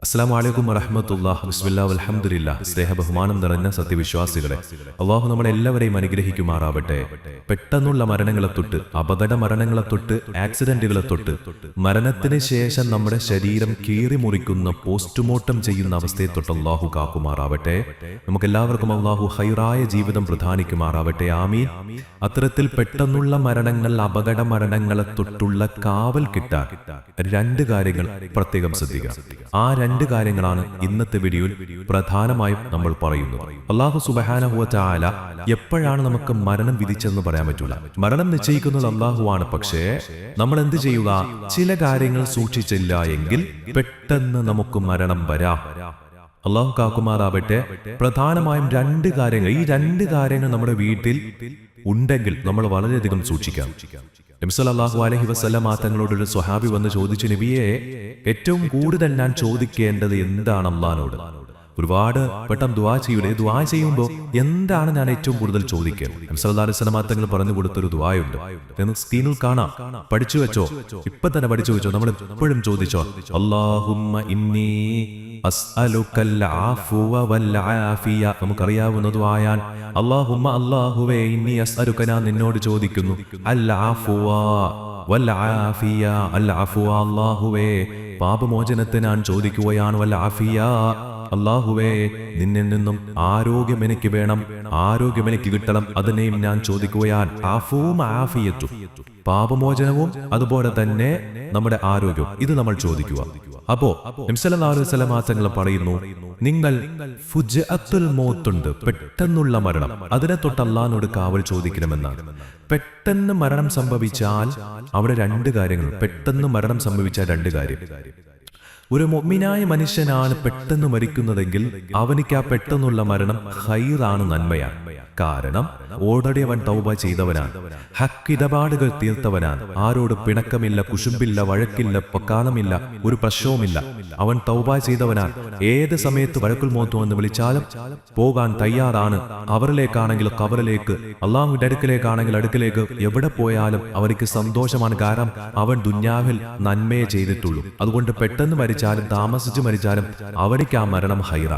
അസ്സലാമു അലൈക്കും വറഹ്മത്തുള്ളാഹി ബിസ്മില്ലാഹി വൽഹംദുലില്ലാഹ്. സ്നേഹബഹുമാനം നിറഞ്ഞ സത്യവിശ്വാസികളെ, അള്ളാഹു നമ്മളെ എല്ലാവരെയും അനുഗ്രഹിക്കുമാറാവട്ടെ. പെട്ടെന്നുള്ള മരണങ്ങളെ തൊട്ട്, അപകട മരണങ്ങളെ തൊട്ട്, ആക്സിഡന്റുകളെ തൊട്ട്, മരണത്തിന് ശേഷം നമ്മുടെ ശരീരം കീറി മുറിക്കുന്ന പോസ്റ്റ്മോർട്ടം ചെയ്യുന്ന അവസ്ഥയെ തൊട്ട് അള്ളാഹു കാക്കുമാറാവട്ടെ. നമുക്കെല്ലാവർക്കും അള്ളാഹു ഹൈറായ ജീവിതം പ്രദാനിക്കുമാറാവട്ടെ. ആമീൻ. അത്തരത്തിൽ പെട്ടെന്നുള്ള മരണങ്ങൾ, അപകട മരണങ്ങളെ തൊട്ടുള്ള കാവൽ കിട്ടാൻ രണ്ട് കാര്യങ്ങൾ പ്രത്യേകം ശ്രദ്ധിക്കുക. ആ രണ്ട് കാര്യങ്ങളാണ് ഇന്നത്തെ വീഡിയോയിൽ പ്രധാനമായും നമ്മൾ പറയുന്നത്. അല്ലാഹു സുബ്ഹാനഹു വ തആല എപ്പോഴാണ് നമുക്ക് മരണം വിധിച്ചതെന്ന് പറയാൻ പറ്റൂല. മരണം നിശ്ചയിക്കുന്നത് അല്ലാഹുവാണ്. പക്ഷേ നമ്മൾ എന്ത് ചെയ്യുക? ചില കാര്യങ്ങൾ സൂക്ഷിച്ചില്ല എങ്കിൽ പെട്ടെന്ന് നമുക്ക് മരണം വരാം. അല്ലാഹു കാക്കുമാറാവട്ടെ. പ്രധാനമായും രണ്ട് കാര്യങ്ങൾ, ഈ രണ്ട് കാര്യങ്ങൾ നമ്മുടെ വീട്ടിൽ ഉണ്ടെങ്കിൽ നമ്മൾ വളരെയധികം സൂക്ഷിക്കാം. നബി സല്ലല്ലാഹു അലൈഹി വസല്ലം തങ്ങളോടൊരു സ്വഹാബി വന്ന് ചോദിച്ചു, നബിയെ, ഏറ്റവും കൂടുതൽ ഞാൻ ചോദിക്കേണ്ടത് എന്താണ് അല്ലാഹുവോട്? ഒരുപാട് പെട്ടെന്ന് ദുആ ചെയ്യൂലേ, ദുആ ചെയ്യുമ്പോൾ എന്താണ് ഞാൻ ഏറ്റവും കൂടുതൽ ചോദിക്കുക? നബി സല്ലല്ലാഹു അലൈഹി വസല്ലം തങ്ങൾ പറഞ്ഞു കൊടുത്തൊരു ദുആയുണ്ട്. നിങ്ങൾ സ്ക്രീനിൽ കാണാം, പഠിച്ചു വെച്ചോ, ഇപ്പൊ തന്നെ പഠിച്ചു വെച്ചോ. നമ്മൾ എപ്പോഴും ചോദിച്ചോ, അല്ലാഹുമ്മ ഇന്നി അസ്അലുക്കൽ അഫ്വ വൽ ആഫിയ. നമുക്കറിയാവുന്ന ദുആയാണ്. അല്ലാഹുമ്മ, അല്ലാഹുവേ, ഇന്നി അസ്അലുക, ഞാൻ നിന്നോട് ചോദിക്കുന്നു, അൽ അഫ്വ വൽ ആഫിയ. അൽ അഫ്വ, അല്ലാഹുവേ, പാപമോചനത്തെ ഞാൻ ചോദിക്കുകയാണ്. വൽ ആഫിയ, അല്ലാഹുവേ, നിന്നിൽ നിന്നും ആരോഗ്യം എനിക്ക് വേണം, ആരോഗ്യം എനിക്ക് കിട്ടണം, അതിനെയും ഞാൻ ചോദിക്കുകയാണ്. അഫ്വും ആഫിയത്തും, പാപമോചനവും അതുപോലെ തന്നെ നമ്മുടെ ആരോഗ്യം, ഇത് നമ്മൾ ചോദിക്കുക. അപ്പോ നബി സല്ലല്ലാഹു അലൈഹി വസല്ലം തങ്ങൾ പറയുന്നു, നിങ്ങൾ ഫുജ്അത്തുൽ മൗത്തുണ്ട്, പെട്ടെന്നുള്ള മരണം, അതിനെ തൊട്ട് അല്ലാഹുവോട് കാവൽ ചോദിക്കണമെന്നാണ്. പെട്ടെന്ന് മരണം സംഭവിച്ചാൽ അവിടെ രണ്ട് കാര്യങ്ങൾ, പെട്ടെന്ന് മരണം സംഭവിച്ചാൽ രണ്ട് കാര്യം. ഒരു മുഅ്മിനായ മനുഷ്യനാണ് പെട്ടെന്ന് മരിക്കുന്നതെങ്കിൽ അവനിക്ക് ആ പെട്ടെന്നുള്ള മരണം ഖൈറാണ്, നന്മയാണ്. കാരണം ഓൾറെഡി അവൻ തൗബ ചെയ്തവനാണ്, ഹക്ക് ഇടപാടുകൾ തീർത്തവനാണ്, ആരോട് പിണക്കമില്ല, കുശുമ്പില്ല, വഴക്കില്ല, പക്കാലമില്ല, ഒരു പ്രശ്നവുമില്ല. അവൻ തൗബ ചെയ്തവനാണ്. ഏത് സമയത്ത് വഴക്കുൽ മൗത്ത് എന്ന് വിളിച്ചാലും പോകാൻ തയ്യാറാണ്. അവരിലേക്കാണെങ്കിൽ കവറിലേക്ക്, അല്ലാഹുവിന്റെ അടുക്കലേക്കാണെങ്കിൽ അടുക്കലേക്ക്, എവിടെ പോയാലും അവർക്ക് സന്തോഷമാണ്. കാരണം അവൻ ദുന്യാവിൽ നന്മയെ ചെയ്തിട്ടുള്ളൂ. അതുകൊണ്ട് പെട്ടെന്ന് മരിച്ചാലും താമസിച്ച് മരിച്ചാലും അവർക്ക് ആ മരണം ഹൈറ.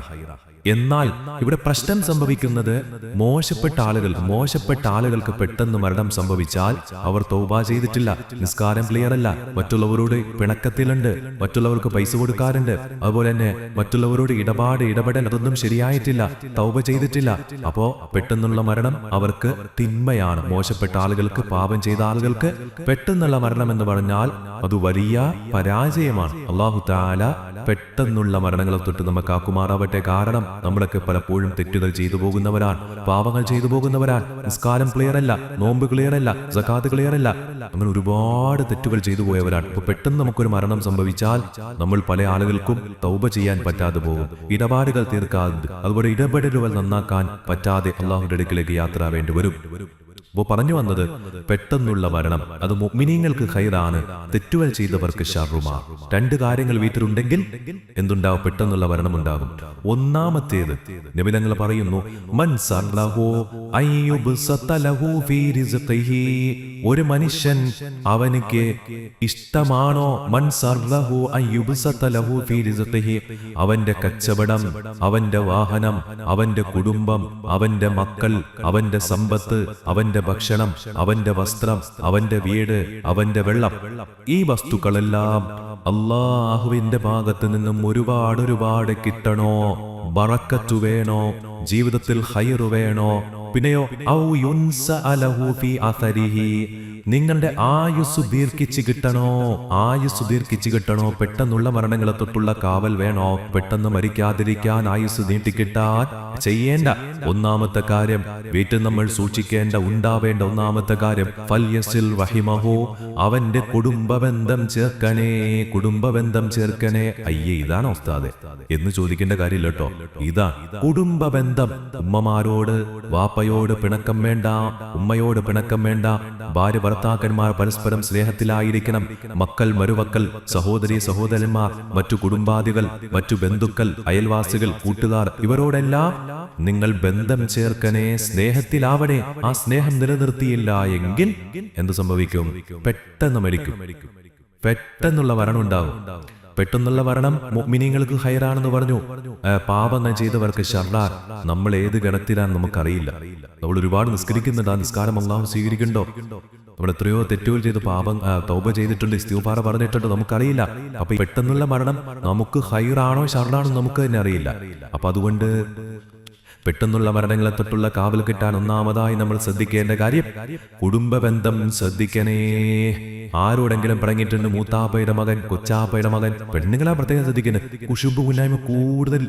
എന്നാൽ ഇവിടെ പ്രശ്നം സംഭവിക്കുന്നത് മോശപ്പെട്ട ആളുകൾക്ക് പെട്ടെന്ന് മരണം സംഭവിച്ചാൽ അവർ തൗബ ചെയ്തിട്ടില്ല, നിസ്കാരം ക്ലിയർ അല്ല, മറ്റുള്ളവരോട് പിണക്കത്തിലുണ്ട്, മറ്റുള്ളവർക്ക് പൈസ കൊടുക്കാറുണ്ട്, അതുപോലെ തന്നെ മറ്റുള്ളവരോട് ഇടപെടൽ അതൊന്നും ശരിയായിട്ടില്ല, തൗബ ചെയ്തിട്ടില്ല. അപ്പോ പെട്ടെന്നുള്ള മരണം അവർക്ക് തിന്മയാണ്. മോശപ്പെട്ട ആളുകൾക്ക്, പാപം ചെയ്ത ആളുകൾക്ക് പെട്ടെന്നുള്ള മരണം എന്ന് പറഞ്ഞാൽ അത് വലിയ പരാജയമാണ്. അല്ലാഹു തആല പെട്ടെന്നുള്ള മരണങ്ങളെ തൊട്ട് നമുക്ക് ആക്കുമാറാവട്ടെ. കാരണം നമ്മളൊക്കെ പലപ്പോഴും തെറ്റുകൾ ചെയ്തു പോകുന്നവരാണ്, പാപങ്ങൾ ചെയ്തു പോകുന്നവരാണ്. നിസ്കാരം ക്ലിയർ അല്ല, നോമ്പ് ക്ലിയർ അല്ല, സകാത്ത് ക്ലിയർ അല്ല, അങ്ങനെ ഒരുപാട് തെറ്റുകൾ ചെയ്തു പോയവരാണ്. അപ്പൊ പെട്ടെന്ന് നമുക്കൊരു മരണം സംഭവിച്ചാൽ നമ്മൾ പല ആളുകൾക്കും തൗബ ചെയ്യാൻ പറ്റാതെ പോകും, ഇടപാടുകൾ തീർക്കാതെ, അതുപോലെ ഇടപെടലുകൾ നന്നാക്കാൻ പറ്റാതെ അല്ലാഹുവിന്റെ അടുക്കലേക്ക് യാത്ര വേണ്ടി വരും. അപ്പോ പറഞ്ഞു വന്നത്, പെട്ടെന്നുള്ള മരണം അത് മുഅ്മിനീങ്ങൾക്ക് ഖൈറാണ്, തെറ്റുകൾ ചെയ്തവർക്ക് ശർറുമാ. രണ്ട് കാര്യങ്ങൾ വീട്ടിലുണ്ടെങ്കിൽ എന്തുണ്ടാവും? പെട്ടെന്നുള്ള മരണം ഉണ്ടാകും. ഒന്നാമത്തേത് നബി തങ്ങൾ പറയുന്നു, മൻ സർലഹു അയ്യുബ്സത ലഹു ഫീ റിസ്ഖിഹി. ഒരു മനുഷ്യൻ അവനിക്ക് ഇഷ്ടമാണോ, മൻ സർലഹു അയ്യുബ്സത ലഹു ഫീ റിസ്ഖിഹി, അവന്റെ കച്ചവടം, അവന്റെ വാഹനം, അവന്റെ കുടുംബം, അവന്റെ മക്കൾ, അവന്റെ സമ്പത്ത്, അവന്റെ ഭക്ഷണം, അവന്റെ വസ്ത്രം, അവന്റെ വീട്, അവന്റെ വെള്ളം, ഈ വസ്തുക്കളെല്ലാം അല്ലാഹുവിന്റെ ഭാഗത്ത് നിന്നും ഒരുപാട് കിട്ടണോ, ബറക്കത്ത് വേണോ, ജീവിതത്തിൽ ഖൈർ വേണോ, പിന്നെയോ ഔ യുൻസഅലഹു ഫീ അഥരിഹി, നിങ്ങളുടെ ആയുസ് ദീർഘിച്ച് കിട്ടണോ, പെട്ടെന്നുള്ള മരണങ്ങളെ തൊട്ടുള്ള കാവൽ വേണോ, പെട്ടെന്ന് മരിക്കാതിരിക്കാൻ, ആയുസ് നീട്ടിക്കിട്ടാൻ ചെയ്യേണ്ട ഒന്നാമത്തെ കാര്യം, വീട്ടിൽ നമ്മൾ സൂക്ഷിക്കേണ്ട, ഉണ്ടാവേണ്ട ഒന്നാമത്തെ കാര്യം, ഫൽയസിൽ റഹിമഹു, അവന്റെ കുടുംബബന്ധം ചേർക്കണേ. അയ്യേ, ഇതാണോ ഉസ്താദേ എന്ന് ചോദിക്കേണ്ട കാര്യമില്ല കേട്ടോ. ഇതാ കുടുംബബന്ധം. ഉമ്മമാരോട്, വാപ്പയോട് പിണക്കം വേണ്ട, ഉമ്മയോട് പിണക്കം വേണ്ട, ഭാര്യ ഭർത്താക്കന്മാർ പരസ്പരം സ്നേഹത്തിലായിരിക്കണം, മക്കൾ, മരുമക്കൾ, സഹോദരി സഹോദരന്മാർ, മറ്റു കുടുംബാദികൾ, മറ്റു ബന്ധുക്കൾ, അയൽവാസികൾ, കൂട്ടുകാർ, ഇവരോടെല്ലാം നിങ്ങൾ ബന്ധം ചേർക്കണേ, സ്നേഹത്തിലാവണേ. ആ സ്നേഹം നിലനിർത്തിയില്ല എങ്കിൽ എന്ത് സംഭവിക്കും? പെട്ടെന്ന് മരിക്കും, പെട്ടെന്നുള്ള മരണം ഉണ്ടാകും. പെട്ടെന്നുള്ള മരണം മുഅ്മിനീങ്ങൾക്ക് ഖൈറാണെന്ന് പറഞ്ഞു. പാപം ചെയ്തവർക്ക് ശർറാൻ. നമ്മൾ ഏത് ഗണത്തിലാന്ന് നമുക്കറിയില്ല. നമ്മൾ ഒരുപാട് നിസ്കരിക്കുന്നുണ്ട്. ആ നിസ്കാരം അല്ലാഹു സ്വീകരിക്കുന്നുണ്ടോ? നമ്മൾ എത്രയോ തെറ്റുകൾ ചെയ്ത് പാപം തൗബ ചെയ്തിട്ടുണ്ട്, ഇസ്തിഗ്ഫാർ പറഞ്ഞിട്ടുണ്ട്, നമുക്കറിയില്ല. അപ്പൊ പെട്ടെന്നുള്ള മരണം നമുക്ക് ഖൈറാണോ ശർറാണോ നമുക്ക് തന്നെ അറിയില്ല. അപ്പൊ അതുകൊണ്ട് പെട്ടെന്നുള്ള മരണങ്ങളെ തൊട്ടുള്ള കാവൽ കിട്ടാൻ ഒന്നാമതായി നമ്മൾ ശ്രദ്ധിക്കേണ്ട കാര്യം കുടുംബ ബന്ധം ശ്രദ്ധിക്കണേ. ആരോടെങ്കിലും പറഞ്ഞിട്ടുണ്ട് മൂത്താപ്പയുടെ മകൻ, കൊച്ചാപ്പയുടെ മകൻ, പെണ്ണുങ്ങളാ പ്രത്യേകം ശ്രദ്ധിക്കുന്നത്. കുശുമ്പ് കുന്നായ്മ കൂടുതൽ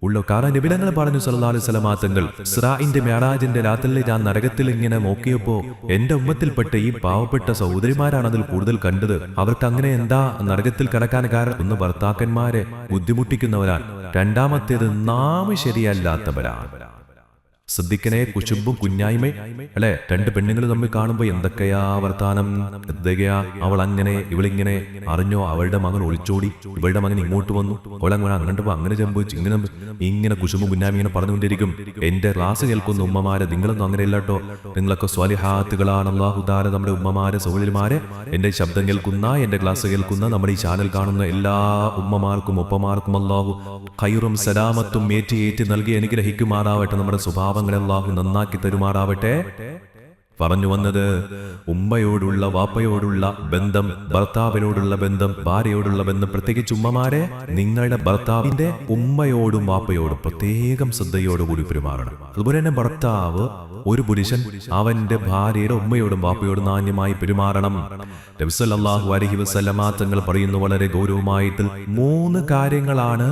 ഉള്ള കാരണം നബിതങ്ങൾ പറഞ്ഞു സല്ലല്ലാഹു അലൈഹി വസല്ലം തങ്ങൾ, ഇസ്രാഇന്റെ മിഅ്റാജിന്റെ രാത്രിയിൽ ഞാൻ നരകത്തിൽ ഇങ്ങനെ നോക്കിയപ്പോ എന്റെ ഉമ്മത്തിൽപ്പെട്ട ഈ പാവപ്പെട്ട സഹോദരിമാരാണ് അതിൽ കൂടുതൽ കണ്ടത്. അവർക്ക് അങ്ങനെ എന്താ നരകത്തിൽ കടക്കാൻ കാരണം? ഒന്ന് ഭർത്താക്കന്മാരെ ബുദ്ധിമുട്ടിക്കുന്നവരാണ്, രണ്ടാമത്തേത് നാം ശരിയല്ലാത്തവരാണ്. ശ്രദ്ധിക്കണേ, കുശുമ്പും കുഞ്ഞായ്മ അല്ലെ. രണ്ട് പെണ്ണുങ്ങൾ തമ്മിൽ കാണുമ്പോ എന്തൊക്കെയാ വർത്താനം, എന്തൊക്കെയാ അവൾ അങ്ങനെ ഇവളിങ്ങനെ. അറിഞ്ഞോ അവളുടെ മകൻ ഒളിച്ചോടി, ഇവളുടെ മകൻ ഇങ്ങോട്ട് വന്നു, അവളങ്ങനെ അങ്ങോട്ട് അങ്ങനെ സംഭവിച്ചു, ഇങ്ങനെ കുശുമ്പും കുഞ്ഞായ്മ ഇങ്ങനെ പറഞ്ഞുകൊണ്ടിരിക്കും. എന്റെ ക്ലാസ് കേൾക്കുന്ന ഉമ്മമാരെ, നിങ്ങളൊന്നും അങ്ങനെയല്ല കേട്ടോ. നിങ്ങളൊക്കെ സ്വാലിഹാത്തുകളാണ്. അല്ലാഹു തആല നമ്മുടെ ഉമ്മമാരെ സഹോദരിമാരെ, എന്റെ ശബ്ദം കേൾക്കുന്ന, എന്റെ ക്ലാസ് കേൾക്കുന്ന, നമ്മുടെ ഈ ചാനൽ കാണുന്ന എല്ലാ ഉമ്മമാർക്കും ഉപ്പമാർക്കും അല്ലാഹു ഖൈറും സലാമത്തും ഏറ്റി നൽകി അനുഗ്രഹിക്കുമാറാവട്ടെ. നമ്മുടെ സ്വഭാവങ്ങളെ അല്ലാഹു നന്നാക്കി തരുമാറാവട്ടെ. പറഞ്ഞു വന്നത് ഉമ്മയോടുള്ള വാപ്പയോടുള്ള ബന്ധം, ഭർത്താവിനോടുള്ള ബന്ധം, ഭാര്യയോടുള്ള ബന്ധം. പ്രത്യേകിച്ച് ഉമ്മമാരെ, നിങ്ങളുടെ ഭർത്താവിന്റെ ഉമ്മയോടും വാപ്പയോടും പ്രത്യേകം ശ്രദ്ധയോടുകൂടി പെരുമാറണം. അതുപോലെ തന്നെ ഭർത്താവ്, ഒരു പുരുഷൻ അവന്റെ ഭാര്യയുടെ ഉമ്മയോടും വാപ്പയോടും നാന്യമായി പെരുമാറണം. നബി സല്ലല്ലാഹു അലൈഹി വസല്ലമ തങ്ങൾ പറയുന്നു വളരെ ഗൗരവമായിട്ട് 3 കാര്യങ്ങളാണ്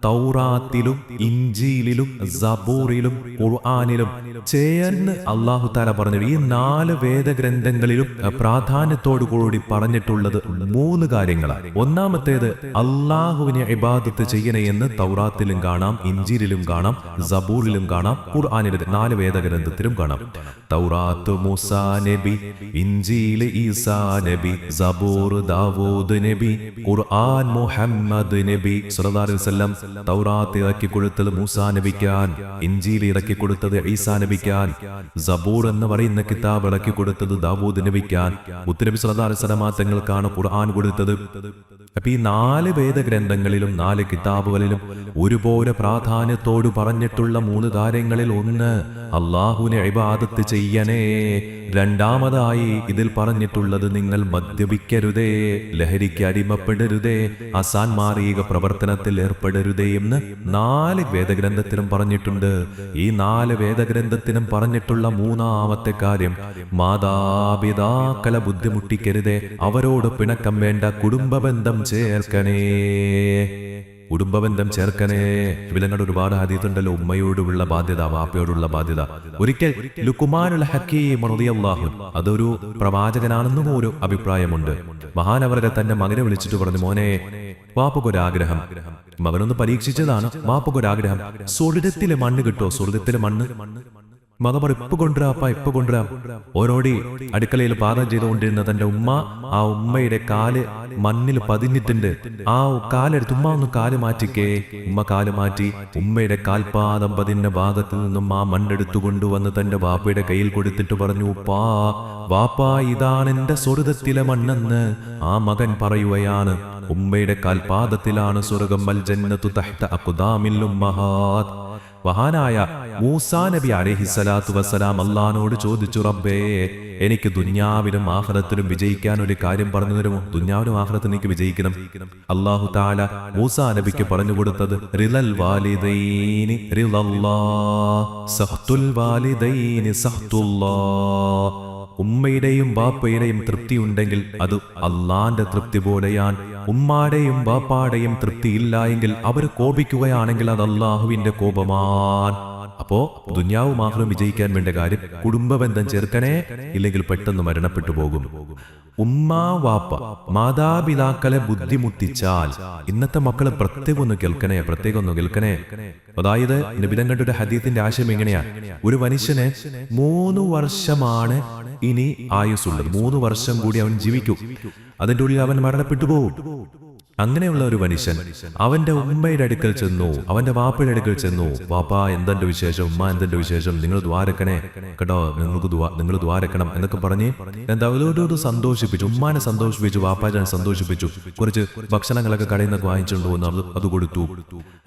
തൗറാത്തിലും ഇഞ്ചീലിലും സബൂറിലും ഖുർആനിലും ചേർന്ന് അല്ലാഹു തആല പറഞ്ഞു. ഈ 4 വേദഗ്രന്ഥങ്ങളിലും പ്രാധാന്യത്തോടു കൂടി പറഞ്ഞിട്ടുള്ളത് 3 കാര്യങ്ങളാണ്. ഒന്നാമത്തേത് അല്ലാഹുവിനെ ഇബാദത്ത് ചെയ്യണേ എന്ന് തൗറാത്തിലും കാണാം, ഇഞ്ചീലിലും കാണാം, സബൂറിലും കാണാം, ഖുർആനിലെ 4 വേദഗ്രന്ഥത്തിലും കാണാം. തൗറാത്ത് മൂസാ നബി, ഇഞ്ചീൽ ഈസാ നബി, സബൂർ ദാവൂദ് നബി, ഖുർആൻ മുഹമ്മദ് നബി സല്ലല്ലാഹു അലൈഹി വസല്ലം. തൗറാത്ത് ഇറക്കി കൊടുത്തത് മൂസാ നബിക്കാൻ, ഇഞ്ചീൽ ഇറക്കി കൊടുത്തത് ഈസാ നബിക്കാൻ, സബൂർ എന്ന് പറയുന്ന കിതാബ് ഇറക്കി കൊടുത്തത് ദാവൂദ് നബിക്കാൻ, മുത്തുനബി സല്ലല്ലാഹു അലൈഹി വസല്ലം തങ്ങൾക്കാണ് ഖുർആൻ കൊടുത്തത്. അപ്പൊ ഈ 4 വേദഗ്രന്ഥങ്ങളിലും 4 കിതാബുകളിലും ഒരുപോലെ പ്രാധാന്യത്തോട് പറഞ്ഞിട്ടുള്ള 3 കാര്യങ്ങളിൽ ഒന്ന് അല്ലാഹുവിനെ ഇബാദത്ത് ചെയ്യണേ. രണ്ടാമതായി ഇതിൽ പറഞ്ഞിട്ടുള്ളത് നിങ്ങൾ മദ്യപിക്കരുതേ, ലഹരിക്ക് അടിമപ്പെടരുതേ, അസാൻമാർഗിക പ്രവർത്തനത്തിൽ ഏർപ്പെടരുതേ എന്ന് 4 വേദഗ്രന്ഥത്തിലും പറഞ്ഞിട്ടുണ്ട്. ഈ 4 വേദഗ്രന്ഥത്തിനും പറഞ്ഞിട്ടുള്ള 3ാമത്തെ കാര്യം മാതാപിതാക്കളെ ബുദ്ധിമുട്ടിക്കരുതേ, അവരോട് പിണക്കം വേണ്ട, കുടുംബബന്ധം ചേർക്കണേ. കുടുംബബന്ധം ചേർക്കണേ. വിലങ്ങളുടെ ഒരുപാട് ഹദീസുണ്ടല്ലോ, ഉമ്മയോടുള്ള ബാധ്യത, വാപ്പയോടുള്ള ബാധ്യത. ഒരിക്കൽ ലുഖ്മാനുൽ ഹക്കീം റളിയല്ലാഹു, അതൊരു പ്രവാചകനാണെന്നും ഒരു അഭിപ്രായമുണ്ട്. മഹാനവരെ തന്റെ മകനെ വിളിച്ചിട്ട് പറഞ്ഞു, മോനെ, വാപ്പക്കൊരാഗ്രഹം. മകനൊന്ന് പരീക്ഷിച്ചതാണ്. വാപ്പക്കൊരാഗ്രഹം, സ്വർഗ്ഗത്തിലെ മണ്ണ് കിട്ടോ, സ്വർഗ്ഗത്തിലെ മണ്ണ്. മകൻ പറ, ഇപ്പൊ കൊണ്ടുവരാപ്പ, ഇപ്പൊ കൊണ്ടുവരാം. ഓരോടി അടുക്കളയിൽ പാകം ചെയ്തുകൊണ്ടിരുന്ന തന്റെ ഉമ്മ, ആ ഉമ്മയുടെ കാല് മണ്ണിൽ പതിഞ്ഞിട്ടുണ്ട്. ആ കാലെടുത്ത് ഉമ്മ ഒന്ന് കാല് മാറ്റിക്കേ. ഉമ്മ കാല് മാറ്റി. ഉമ്മയുടെ കാൽപാദം പതിഞ്ഞ ഭാഗത്ത് നിന്നും ആ മണ്ണെടുത്തു കൊണ്ടുവന്ന് തന്റെ വാപ്പയുടെ കയ്യിൽ കൊടുത്തിട്ട് പറഞ്ഞു, വാപ്പാ, ഇതാണ് എന്റെ സ്വർഗ്ഗത്തിലെ മണ്ണെന്ന് ആ മകൻ പറയുകയാണ്. ഉമ്മയുടെ കാൽപാദത്തിലാണ് സ്വർഗ്ഗം. അൽ ജന്നത്തു തഹ്ത അഖ്ദാമിൽ ഉമ്മഹാത്ത്. മഹാനായ മൂസാ നബി അലൈഹിസ്സലാത്തു വസ്സലാം അല്ലാഹുവോട് ചോദിച്ചു, റബ്ബേ, എനിക്ക് ദുനിയാവിലും ആഖിറത്തിലും വിജയിക്കാൻ ഒരു കാര്യം പറഞ്ഞു തരുമോ? ദുനിയാവിലും ആഖിറത്തിലും എനിക്ക് വിജയിക്കണം. അല്ലാഹു തആല മൂസാ നബിക്ക് പറഞ്ഞു കൊടുത്തത് റിളൽ വാലിദൈനി റിളല്ലാഹ്, സഖ്തുൽ വാലിദൈനി സഖ്തുല്ലാഹ്. ഉമ്മയുടെയും ബാപ്പയുടെയും തൃപ്തി ഉണ്ടെങ്കിൽ അത് അള്ളാന്റെ തൃപ്തി പോലെയാണ്. ഉമ്മാടെയും ബാപ്പാടെയും തൃപ്തി ഇല്ല എങ്കിൽ അവർ കോപിക്കുകയാണെങ്കിൽ അത് അല്ലാഹുവിന്റെ കോപമാണ്. അപ്പോ ദുനിയാവും ആഖിറവും വിജയിക്കാൻ വേണ്ട കാര്യം കുടുംബബന്ധം ചേർക്കണേ, ഇല്ലെങ്കിൽ പെട്ടെന്ന് മരണപ്പെട്ടു പോകും. ഉമ്മ വാപ്പ മാതാപിതാക്കളെ ബുദ്ധിമുട്ടിച്ചാൽ, ഇന്നത്തെ മക്കളെ പ്രത്യേകം ഒന്ന് കേൾക്കണേ. അതായത് നബിതങ്ങളുടെ ഹദീസിന്റെ ആശയം എങ്ങനെയാണ്? ഒരു മനുഷ്യന് 3 വർഷമാണ് ഇനി ആയുസ്സുള്ളത്. 3 വർഷം കൂടി അവൻ ജീവിക്കും. അതിന്റെ ഉള്ളിൽ അവൻ മരണപ്പെട്ടു പോകും. അങ്ങനെയുള്ള ഒരു മനുഷ്യൻ അവന്റെ ഉമ്മയുടെ അടുക്കൽ ചെന്നു, അവന്റെ വാപ്പയുടെ അടുക്കൽ ചെന്നു. വാപ്പാ എന്തെന്റെ വിശേഷം, ഉമ്മ എന്തെന്റെ വിശേഷം, നിങ്ങൾ ദ്വാരക്കണേ കേട്ടോ, നിങ്ങൾ ദ്വാരക്കണം എന്നൊക്കെ പറഞ്ഞ് എന്താ ഒരു സന്തോഷിപ്പിച്ചു, ഉമ്മാനെ സന്തോഷിപ്പിച്ചു, വാപ്പാജാനെ സന്തോഷിപ്പിച്ചു. കുറച്ച് ഭക്ഷണങ്ങളൊക്കെ കടയിൽ നിന്നൊക്കെ വാങ്ങിച്ചുകൊണ്ട് വന്നു, അത് കൊടുത്തു.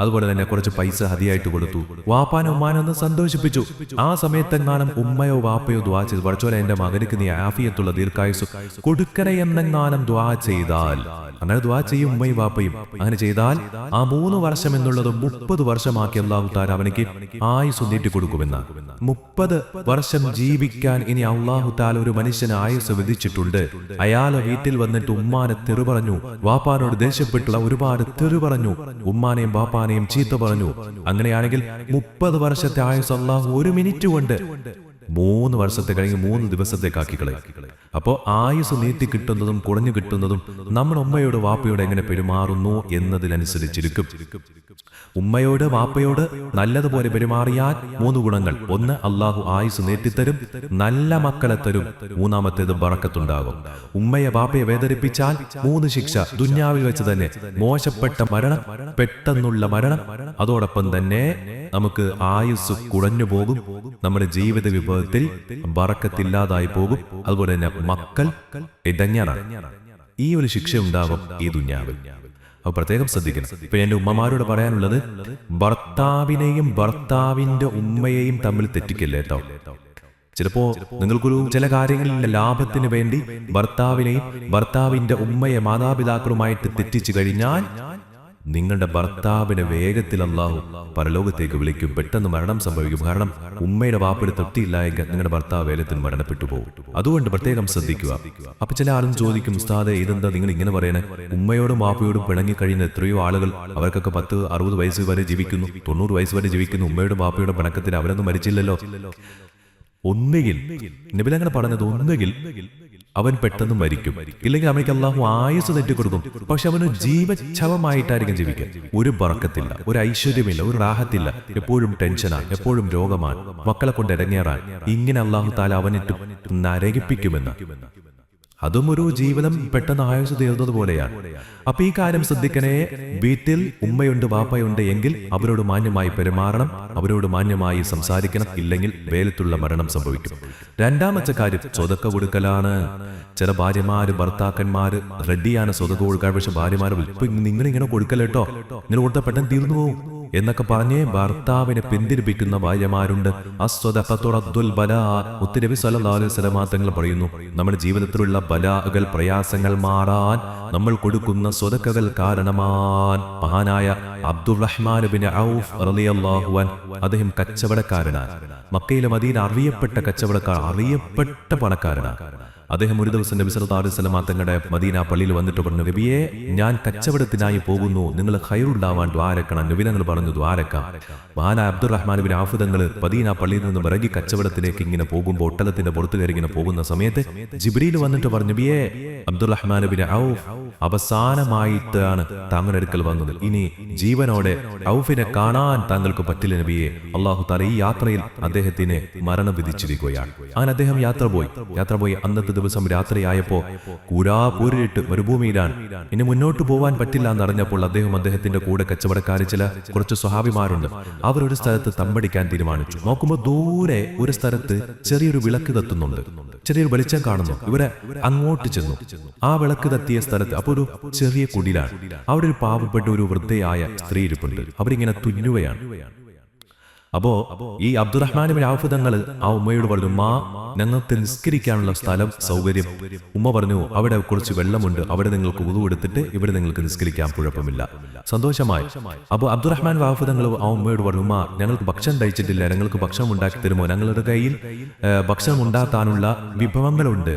അതുപോലെ തന്നെ കുറച്ച് പൈസ ഹദിയായിട്ട് കൊടുത്തു. വാപ്പാനെ ഉമ്മാനെ ഒന്ന് സന്തോഷിപ്പിച്ചു. ആ സമയത്തെങ്ങാനും ഉമ്മയോ വാപ്പയോ ദ്വാ ചെയ്തു, പഠിച്ചോലെ എന്റെ മകനിക്ക് നീ ആഫിയത്തുള്ള ദീർഘായുസ് കൊടുക്കണേ എന്നെങ്ങാനും ദ്വാ ചെയ്താൽ, അങ്ങനെ ദ്വാ ചെയ്യും ഉമ്മയും വാപ്പയും. അങ്ങനെ ചെയ്താൽ ആ 3 വർഷം എന്നുള്ളത് 30 വർഷമാക്കി അല്ലാഹു തആല അവനിക്ക് ആയുസ് നീട്ടി കൊടുക്കുമെന്ന്. 30 വർഷം ജീവിക്കാൻ ഇനി അല്ലാഹു തആല ഒരു മനുഷ്യന് ആയുസ് വിധിച്ചിട്ടുണ്ട്. അയാളെ വീട്ടിൽ വന്നിട്ട് ഉമ്മാനെ തെറി പറഞ്ഞു, വാപ്പാനോട് ദേഷ്യപ്പെട്ടുള്ള ഒരുപാട് തെറി പറഞ്ഞു, ഉമ്മാനെയും വാപ്പാനെയും ചീത്ത പറഞ്ഞു. അങ്ങനെയാണെങ്കിൽ 30 വർഷത്തെ ആയുസ് അല്ലാഹു 1 മിനിറ്റ് കൊണ്ട് 3 വർഷത്തെ കഴിഞ്ഞ് 3 ദിവസത്തേക്കാക്കി കളയും. അപ്പോൾ ആയുസ് നീട്ടി കിട്ടുന്നതും കുറഞ്ഞു കിട്ടുന്നതും നമ്മുടെ ഉമ്മയോട് വാപ്പയോട് എങ്ങനെ പെരുമാറുന്നു എന്നതിനനുസരിച്ചിരിക്കും. ഉമ്മയോട് വാപ്പയോട് നല്ലതുപോലെ പെരുമാറിയാൽ 3 ഗുണങ്ങൾ. 1, അള്ളാഹു ആയുസ് നീട്ടിത്തരും, നല്ല മക്കളെ തരും. 3-മത്തേത് ബറക്കത്തുണ്ടാകും. ഉമ്മയെ വാപ്പയെ വേദനിപ്പിച്ചാൽ 3 ശിക്ഷ ദുന്യാവിൽ വെച്ച് തന്നെ. മോശപ്പെട്ട മരണം, പെട്ടെന്നുള്ള മരണം, അതോടൊപ്പം തന്നെ നമുക്ക് ആയുസ് കുറഞ്ഞു പോകും, നമ്മുടെ ജീവിത വിഭവത്തിൽ ബറക്കത്തില്ലാതായി പോകും. അതുപോലെ തന്നെ മക്കൾ ഇടഞ്ഞാണ്. ഈ ഒരു ശിക്ഷ ഉണ്ടാവും ഈ ദുന്യാവിൽ. അപ്പൊ പ്രത്യേകം ശ്രദ്ധിക്കണം. ഇപ്പൊ എന്റെ ഉമ്മമാരോട് പറയാനുള്ളത്, ഭർത്താവിനെയും ഭർത്താവിന്റെ ഉമ്മയെയും തമ്മിൽ തെറ്റിക്കല്ലേ കേട്ടോ. ചിലപ്പോ നിങ്ങൾക്കൊരു ചില കാര്യങ്ങളിൽ ലാഭത്തിന് വേണ്ടി ഭർത്താവിനെയും ഭർത്താവിന്റെ ഉമ്മയെ മാതാപിതാക്കളുമായിട്ട് തെറ്റിച്ചു കഴിഞ്ഞാൽ നിങ്ങളുടെ ഭർത്താവിനെ വേഗത്തിൽ അല്ലാഹു പരലോകത്തേക്ക് വിളിക്കും. പെട്ടെന്ന് മരണം സംഭവിക്കും. കാരണം ഉമ്മയുടെ വാപ്പയുടെ തൃപ്തിയില്ലായെങ്കിൽ നിങ്ങളുടെ ഭർത്താവ് വേഗത്തിൽ മരണപ്പെട്ടു പോകും. അതുകൊണ്ട് പ്രത്യേകം ശ്രദ്ധിക്കുക. അപ്പൊ ചില ആളും ചോദിക്കും, ഉസ്താദേ ഇതെന്താ നിങ്ങൾ ഇങ്ങനെ പറയണേ? ഉമ്മയോടും വാപ്പയോടും പിണങ്ങി കഴിയുന്ന എത്രയോ ആളുകൾ, അവർക്കൊക്കെ 10-60 വയസ്സ് വരെ ജീവിക്കുന്നു, 90 വയസ്സ് വരെ ജീവിക്കുന്നു. ഉമ്മയോടും വാപ്പയുടെ പിണക്കത്തിൽ അവരൊന്നും മരിച്ചില്ലല്ലോ. ഒന്നുകിൽ നബി തങ്ങൾ പറഞ്ഞത്, ഒന്നുകിൽ അവൻ പെട്ടെന്ന് മരിക്കും, ഇല്ലെങ്കിൽ അവനിക്ക് അല്ലാഹു ആയുസ് തെറ്റിക്കൊടുക്കും. പക്ഷെ അവന് ജീവച്ഛവമായിട്ടായിരിക്കും ജീവിക്കുക. ഒരു ബറക്കത്തില്ല, ഒരു ഐശ്വര്യമില്ല, ഒരു റാഹത്തില്ല. എപ്പോഴും ടെൻഷനാണ്, എപ്പോഴും രോഗമാണ്, മക്കളെ കൊണ്ട് ഇടങ്ങേറാൻ. ഇങ്ങനെ അല്ലാഹു തആല അവനിട്ട് നരകിപ്പിക്കുമെന്ന്. അതും ഒരു ജീവിതം പെട്ടെന്ന് ആയുസ് തീർന്നത് പോലെയാണ്. അപ്പൊ ഈ കാര്യം ശ്രദ്ധിക്കണേ. വീട്ടിൽ ഉമ്മയുണ്ട് വാപ്പയുണ്ട് എങ്കിൽ അവരോട് മാന്യമായി പെരുമാറണം, അവരോട് മാന്യമായി സംസാരിക്കണം, ഇല്ലെങ്കിൽ വേലത്തുള്ള മരണം സംഭവിക്കും. 2-മത്തെ കാര്യം സ്വതക്ക കൊടുക്കലാണ്. ചില ഭാര്യമാര് ഭർത്താക്കന്മാര് റെഡിയാണ് സ്വതക്ക കൊടുക്കാൻ, പക്ഷെ ഭാര്യമാര് ഇപ്പൊ നിങ്ങളിങ്ങനെ കൊടുക്കല്ലോ, നിങ്ങൾ കൊടുത്താൽ പെട്ടെന്ന് തീർന്നു പോകും എന്നൊക്കെ പറഞ്ഞ് ഭർത്താവിനെ പിന്തിരിപ്പിക്കുന്ന ഭാര്യമാരുണ്ട്. നബി സല്ലല്ലാഹു അലൈഹി വസല്ലം തങ്ങൾ പറയുന്നു, നമ്മുടെ ജീവിതത്തിലുള്ള ബലാകൾ, പ്രയാസങ്ങൾ മാറാൻ നമ്മൾ കൊടുക്കുന്ന സ്വതക്കകൾ കാരണമാൻ. മഹാനായ അബ്ദുറഹ്മാൻ ബിൻ ഔഫ് റളിയല്ലാഹു അൻഹു, അദ്ദേഹം കച്ചവടക്കാരനാണ്. മക്കയിലെ മദീന അറിയപ്പെട്ട കച്ചവടക്കാർ, അറിയപ്പെട്ട പണക്കാരനാണ്. അദ്ദേഹം ഒരു ദിവസം നബി സല്ലല്ലാഹു അലൈഹി വസല്ലം തങ്ങളുടെ മദീന പള്ളിയിൽ വന്നിട്ട് പറഞ്ഞു, നബിയെ ഞാൻ കച്ചവടത്തിനായി പോകുന്നു, നിങ്ങൾ ഖൈറുണ്ടാവാൻ ദ്വാരക്കണം. നബി തങ്ങൾ പറഞ്ഞു, ദ്വാരക്കാം. മഹാനായ അബ്ദുറഹ്മാൻ ബിൻ ഔഫ് തങ്ങൾ മദീന പള്ളിയിൽ നിന്ന് ഇറങ്ങി കച്ചവടത്തിലേക്ക് ഇങ്ങനെ പോകുമ്പോൾ, ഒട്ടലത്തിന്റെ പുറത്തു കയറി ഇങ്ങനെ പോകുന്ന സമയത്ത് ജിബ്രീൽ വന്നിട്ട് പറഞ്ഞു, നബിയെ അബ്ദുറഹ്മാൻ ബിൻ ഔഫ് അവസാനമായിട്ടാണ് താങ്കളുടെ അടുക്കൽ വന്നത്. ഇനി ജീവനോടെ ഔഫിനെ കാണാൻ താങ്കൾക്ക് പറ്റില്ല നബിയെ. അല്ലാഹു തആല ഈ യാത്രയിൽ അദ്ദേഹത്തിന് മരണം വിധിച്ചിരിക്കുകയാണ്. അങ്ങനെ അദ്ദേഹം യാത്ര പോയി. അന്നത്തെ ദിവസം രാത്രിയായപ്പോ കൂരാപൂരിട്ട് മരുഭൂമിയിലാണ്. ഇനി മുന്നോട്ട് പോവാൻ പറ്റില്ല എന്നറിഞ്ഞപ്പോൾ അദ്ദേഹത്തിന്റെ കൂടെ കച്ചവടക്കാർ ചില കുറച്ച് സ്വഹാബിമാരുണ്ട്. അവരൊരു സ്ഥലത്ത് തമ്പടിക്കാൻ തീരുമാനിച്ചു. നോക്കുമ്പോൾ ദൂരെ ഒരു സ്ഥലത്ത് ചെറിയൊരു വിളക്ക് കത്തുന്നുണ്ട്, ചെറിയൊരു വെളിച്ചം കാണുന്നു. ഇവരെ അങ്ങോട്ട് ചെന്നു. ആ വിളക്ക് കത്തിയ സ്ഥലത്ത് അപ്പോൾ ഒരു ചെറിയ കുടിലാണ്. അവിടെ ഒരു പാവപ്പെട്ട ഒരു വൃദ്ധയായ സ്ത്രീ ഇരിപ്പുണ്ട്. അവരിങ്ങനെ തുന്നുകയാണ്. അപ്പോ ഈ അബ്ദുറഹ്മാൻ ബിൻ ഔഫ് തങ്ങൾ ആ ഉമ്മയോട് പറഞ്ഞു, ഉമ്മ ഞങ്ങൾക്ക് നിസ്കരിക്കാനുള്ള സ്ഥലം സൗകര്യം. ഉമ്മ പറഞ്ഞു, അവിടെ കുറച്ച് വെള്ളമുണ്ട്, അവിടെ നിങ്ങൾക്ക് വുളു എടുത്തിട്ട് ഇവിടെ നിങ്ങൾക്ക് നിസ്കരിക്കാൻ കുഴപ്പമില്ല. സന്തോഷമായി. അപ്പോൾ അബ്ദുറഹ്മാൻ ബിൻ ഔഫ് തങ്ങൾ ആ ഉമ്മയോട് പറഞ്ഞു, ഉമ്മ ഞങ്ങൾക്ക് ഭക്ഷണം കഴിച്ചിട്ടില്ല, ഞങ്ങൾക്ക് ഭക്ഷണം ഉണ്ടാക്കി തരുമോ? ഞങ്ങളുടെ കയ്യിൽ ഭക്ഷണം ഉണ്ടാക്കാനുള്ള വിഭവങ്ങളുണ്ട്,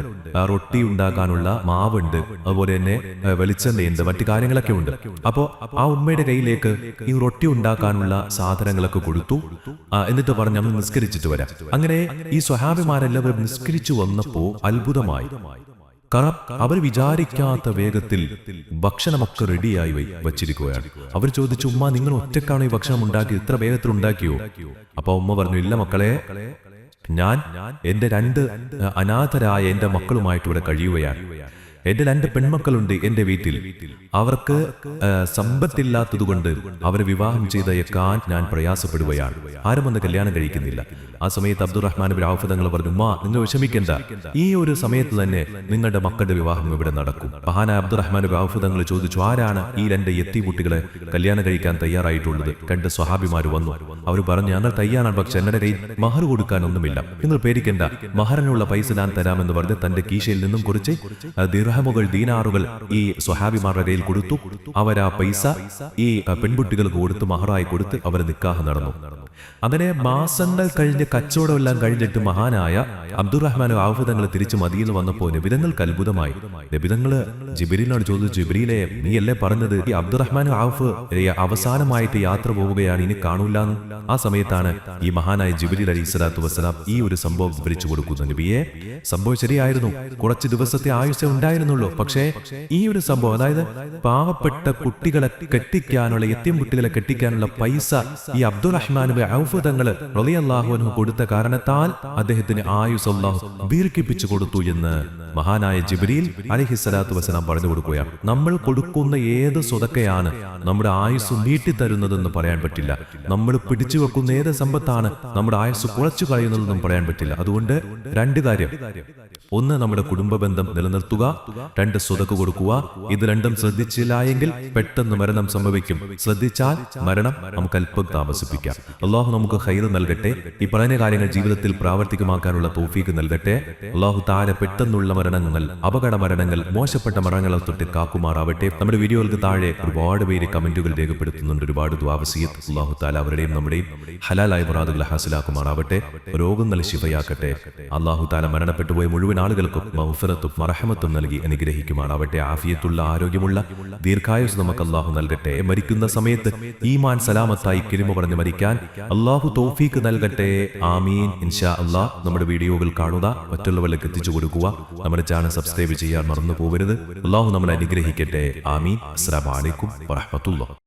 റൊട്ടി ഉണ്ടാക്കാനുള്ള മാവുണ്ട്, അതുപോലെ തന്നെ വെളിച്ചെണ്ണയുണ്ട്, മറ്റു കാര്യങ്ങളൊക്കെ ഉണ്ട്. അപ്പോ ആ ഉമ്മയുടെ കയ്യിലേക്ക് ഈ റൊട്ടി ഉണ്ടാക്കാനുള്ള സാധനങ്ങളൊക്കെ കൊടുത്തു. എന്നിട്ട് പറഞ്ഞു, നമ്മൾ നിസ്കരിച്ചിട്ട് വരാം. അങ്ങനെ ഈ സ്വഹാബിമാരെല്ലാവരും നിസ്കരിച്ചു വന്നപ്പോ അത്ഭുതമായി. കാരണം അവർ വിചാരിക്കാത്ത വേഗത്തിൽ ഭക്ഷണമൊക്കെ റെഡിയായി വച്ചിരിക്കുകയാണ്. അവർ ചോദിച്ചു, ഉമ്മ നിങ്ങൾ ഒറ്റക്കാണോ ഈ ഭക്ഷണം ഉണ്ടാക്കി, ഇത്ര വേഗത്തിൽ ഉണ്ടാക്കിയോ? അപ്പൊ ഉമ്മ പറഞ്ഞു, ഇല്ല മക്കളെ, ഞാൻ എന്റെ 2 അനാഥരായ എന്റെ മക്കളുമായിട്ട് ഇവിടെ കഴിയുകയാണ്. എന്റെ 2 പെൺമക്കളുണ്ട് എന്റെ വീട്ടിൽ. അവർക്ക് സമ്പത്തില്ലാത്തതുകൊണ്ട് അവരെ വിവാഹം ചെയ്തയക്കാൻ ഞാൻ പ്രയാസപ്പെടുകയാണ്. ആരും വന്ന് കല്യാണം കഴിക്കുന്നില്ല. ആ സമയത്ത് അബ്ദുറഹ്മാൻ ബിൻ ഔഫ് തങ്ങൾ പറഞ്ഞു, ഉമ്മാ നിങ്ങൾ വിഷമിക്കേണ്ട, ഈ ഒരു സമയത്ത് തന്നെ നിങ്ങളുടെ മക്കളുടെ വിവാഹം ഇവിടെ നടക്കും. മഹാനായ അബ്ദുറഹ്മാൻ ബിൻ ഔഫ് തങ്ങൾ ചോദിച്ചു, ആരാണ് ഈ 2 യത്തീംകുട്ടികളെ കല്യാണം കഴിക്കാൻ തയ്യാറായിട്ടുള്ളത്? 2 സ്വഹാബിമാർ വന്നു. അവർ പറഞ്ഞു, ഞങ്ങൾ തയ്യാറാണ്, പക്ഷെ എന്റെ കയ്യിൽ മഹർ കൊടുക്കാനൊന്നുമില്ല. നിങ്ങൾ പേടിക്കേണ്ട, മഹറിനുള്ള പൈസ ഞാൻ തരാമെന്ന് പറഞ്ഞ് തന്റെ കീശയിൽ നിന്നും കുറച്ച് ദിർഹമുകൾ, ദീനാറുകൾ ഈ സ്വഹാബിമാരുടെ കയ്യിൽ കൊടുത്തു. അവർ ആ പൈസ ഈ പെൺകുട്ടികൾക്ക് കൊടുത്ത് മഹറായി കൊടുത്ത് അവർ നിക്കാഹ് നടന്നു. അങ്ങനെ മാസങ്ങൾ കഴിഞ്ഞ് കച്ചവടം എല്ലാം കഴിഞ്ഞിട്ട് മഹാനായ അബ്ദുറഹ്മാൻ ഔഫ് തങ്ങൾ തിരിച്ച് മദീനയിൽ വന്നപ്പോൾ നബിതങ്ങൾക്ക് അത്ഭുതമായി. നബിതങ്ങള് ജിബ്രീലിനോട് ചോദിച്ചു, ജിബ്രീലെ നീ അല്ലേ പറഞ്ഞത് ഈ അബ്ദുറഹ്മാൻ ഔഫ് അവസാനമായിട്ട് യാത്ര പോവുകയാണ്, ഇനി കാണൂലെന്ന്? ആ സമയത്താണ് ഈ മഹാനായ ജിബ്രീൽ അലൈഹിസ്സലാത്തു വസ്സലാം ഈ ഒരു സംഭവം വിവരിച്ചു കൊടുക്കുന്നത്. നബിയെ, സംഭവം ശരിയായിരുന്നു, കുറച്ച് ദിവസത്തെ ആയുസ്സേ ഉണ്ടായിരുന്നുള്ളൂ. പക്ഷേ ഈ ഒരു സംഭവം, അതായത് പാവപ്പെട്ട കുട്ടികളെ കെട്ടിക്കാനുള്ള, യത്തീം കുട്ടികളെ കെട്ടിക്കാനുള്ള പൈസ ഈ അബ്ദുറഹ്മാൻ ഔഫ് തങ്ങൾ റളിയല്ലാഹു അൻഹു കൊടുത്ത കാരണത്താൽ അദ്ദേഹത്തിന് ആയുസ് അല്ലാഹു ദീർഘിപ്പിച്ചു കൊടുത്തു എന്ന് മഹാനായ ജിബ്രീൽ അലൈഹിസ്സലാത്തു വസ്സലാം പറഞ്ഞു കൊടുക്കുകയാണ്. നമ്മൾ കൊടുക്കുന്ന ഏത് സ്വതക്കയാണ് നമ്മുടെ ആയുസ് നീട്ടിത്തരുന്നതെന്ന് പറയാൻ പറ്റില്ല. നമ്മൾ പിടിച്ചു വെക്കുന്ന ഏത് സമ്പത്താണ് നമ്മുടെ ആയുസ് കുറച്ചു കളയുന്നതെന്നും പറയാൻ പറ്റില്ല. അതുകൊണ്ട് 2 കാര്യം: ഒന്ന്, നമ്മുടെ കുടുംബ ബന്ധം നിലനിർത്തുക; 2, സ്വതക്ക കൊടുക്കുക. ഇത് 2ഉം ശ്രദ്ധിച്ചില്ല എങ്കിൽ പെട്ടെന്ന് മരണം സംഭവിക്കും. ശ്രദ്ധിച്ചാൽ മരണം നമുക്ക് അല്പം താമസിപ്പിക്കാം. അള്ളാഹു നമുക്ക് ഖൈർ നൽകട്ടെ. ഈ പറഞ്ഞ കാര്യങ്ങൾ ജീവിതത്തിൽ പ്രാവർത്തികമാക്കാനുള്ള തൗഫീഖ് നൽകട്ടെ. അള്ളാഹു തആല പെട്ടെന്നുള്ള മരണങ്ങൾ, അപകട മരണങ്ങൾ, മോശപ്പെട്ട മരണങ്ങളെ തൊട്ട് കാക്കുമാറാവട്ടെ. നമ്മുടെ വീഡിയോകൾക്ക് താഴെ ഒരുപാട് പേര് കമന്റുകൾ രേഖപ്പെടുത്തുന്നുണ്ട്, ഒരുപാട് ദുആ വസിയത്ത്. അള്ളാഹു തആല അവരുടെയും നമ്മുടെയും ഹലാലായ മുറാദുകൾ ഹാസിലാക്കുമാറാവട്ടെ. രോഗങ്ങൾ ശിഫയാക്കട്ടെ. അള്ളാഹു തആല മരണപ്പെട്ടു പോയ മുഴുവൻ ആളുകൾക്കും മഗ്ഫിറത്തും മർഹമത്തും നൽകി അനുഗ്രഹിക്കുമാറാവട്ടെ. ആഫിയത്തുള്ള, ആരോഗ്യമുള്ള ദീർഘായുസ് നമുക്ക് അള്ളാഹു നൽകട്ടെ. മരിക്കുന്ന സമയത്ത് ഈമാൻ സലാമത്തായി കിരിമ പറഞ്ഞ് മരിക്കാൻ അള്ളാഹു തൗഫീഖ് നൽകട്ടെ. ആമീൻ. ഇൻഷാ അള്ളാഹ് നമ്മുടെ വീഡിയോകൾ കാണുക, മറ്റുള്ളവരിലേക്ക് എത്തിച്ചു കൊടുക്കുക. നമ്മുടെ ചാനൽ സബ്സ്ക്രൈബ് ചെയ്യാൻ മറന്നു പോകരുത്. അള്ളാഹു നമ്മളെ അനുഗ്രഹിക്കട്ടെ. ആമീൻ. അസ്സലാമു അലൈക്കും വറഹ്മത്തുള്ളാഹി.